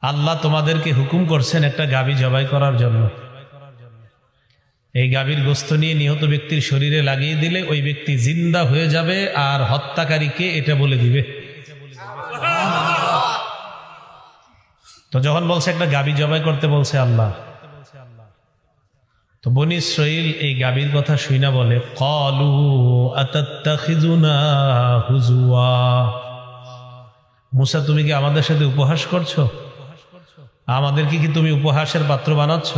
আল্লাহ তোমাদেরকে হুকুম করছেন একটা গাভী জবাই করার জন্য। এই গাভীর গোশত নিয়ে নিহত ব্যক্তির শরীরে লাগিয়ে দিলে ওই ব্যক্তি জিন্দা হয়ে যাবে আর হত্যাকারীকে এটা বলে দিবে। তো যখন বলছে একটা গাভী জবাই করতে বলছে আল্লাহ, তো বনী ইসরাঈল এই গাভীর কথা শুইনা বলে ক্বালু আতাত্তাখিযুনা হুজুয়া, মুসা তুমি কি আমাদের সাথে উপহাস করছো? আমাদেরকে কি তুমি উপহাসের পাত্র বানাচ্ছ?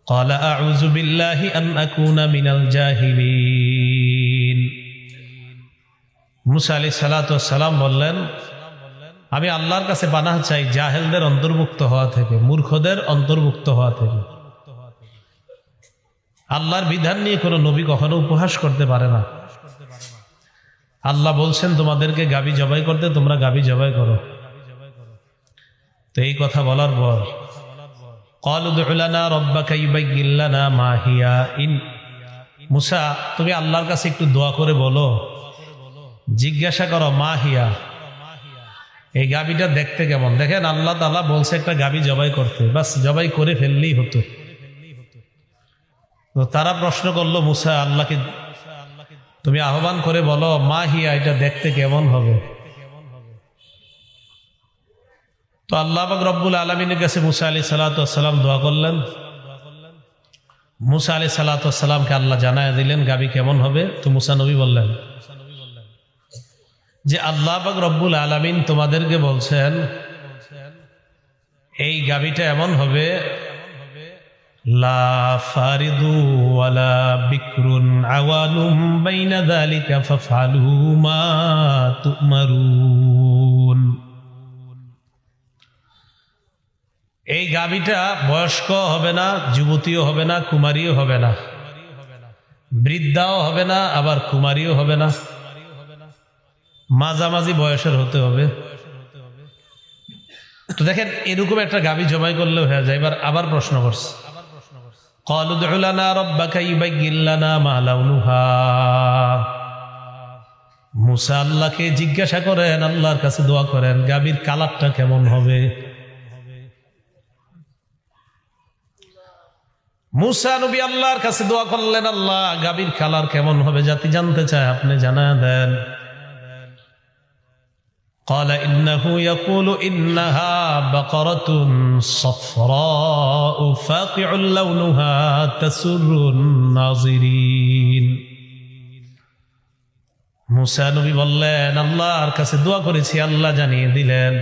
ক্বালা আউযু বিল্লাহি আন আকুনা মিনাল জাহিলিন। মুসা আলাইহিস সালাতু ওয়াস সালাম বললেন, আমি আল্লাহর কাছে পানাহ চাই জাহেলদের অন্তর্ভুক্ত হওয়া থেকে, মূর্খদের অন্তর্ভুক্ত হওয়া থেকে। আল্লাহর বিধান নিয়ে কোনো নবী কখনো উপহাস করতে পারে না। আল্লাহ বলছেন তোমাদেরকে গাভী জবাই করতে, তোমরা গাভী জবাই করো। তো এই কথা বলার পর ক্বালু উদউ লানা রাব্বাকা ইউবায়্যিন লানা মা হিয়া। মুসা তুমি আল্লাহর কাছে একটু দোয়া করে বলো, জিজ্ঞাসা করো মা হিয়া, এই গাভীটা দেখতে কেমন। দেখেন আল্লাহ তাআলা বলছে একটা গাভী জবাই করতে, বাস জবাই করে ফেললেই হতো। তো তারা প্রশ্ন করলো, মুসা আল্লাহকে তুমি আহ্বান করে বলো মা হিয়া, এটা দেখতে কেমন হবে। তো আল্লাহ পাক রব্বুল আলামিনের কাছে মুসা আলাইহিস সালাতু ওয়াস সালাম দোয়া করলেন। মুসা আলাইহিস সালাতু ওয়াস সালামকে আল্লাহ জানায় দিলেন গাভী কেমন হবে। তো মুসা নবী বললেন যে আল্লাহ পাক রব্বুল আলামিন তোমাদেরকে বলছেন এই গাভীটা এমন হবে, লা ফারিদু ওয়ালা বিকরুন আওয়ানুম বাইনা যালিকা ফাফআলু মা তুমারুন। এই গাভীটা বয়স্ক হবে না, যুবতীও হবে না, কুমারীও হবে না, বৃদ্ধাও হবে না, আবার কুমারীও হবে না, মাঝামাঝি বয়সের হতে হবে। তো দেখেন এরকম একটা গাভী জবাই করলেও হয়ে যায়। এবার আবার প্রশ্ন করছে, ক্বালু উদউ লানা রাব্বাকা ইউবায়্যিন লানা মা লাউনুহা। মুসা আল্লাহকে জিজ্ঞাসা করেন, আল্লাহর কাছে দোয়া করেন গাভীর কালারটা কেমন হবে। মুসা নবী আল্লাহর কাছে দোয়া করলেন, আল্লাহ গাভীর কালার কেমন হবে জাতি জানতে চায়, আপনি জানায় দেন। قال إنه يقول إنها بقرة صفراء فاقع لونها تسر الناظرين। মুসা নবী বললেন, আল্লাহর কাছে দোয়া করেছি, আল্লাহ জানিয়ে দিলেন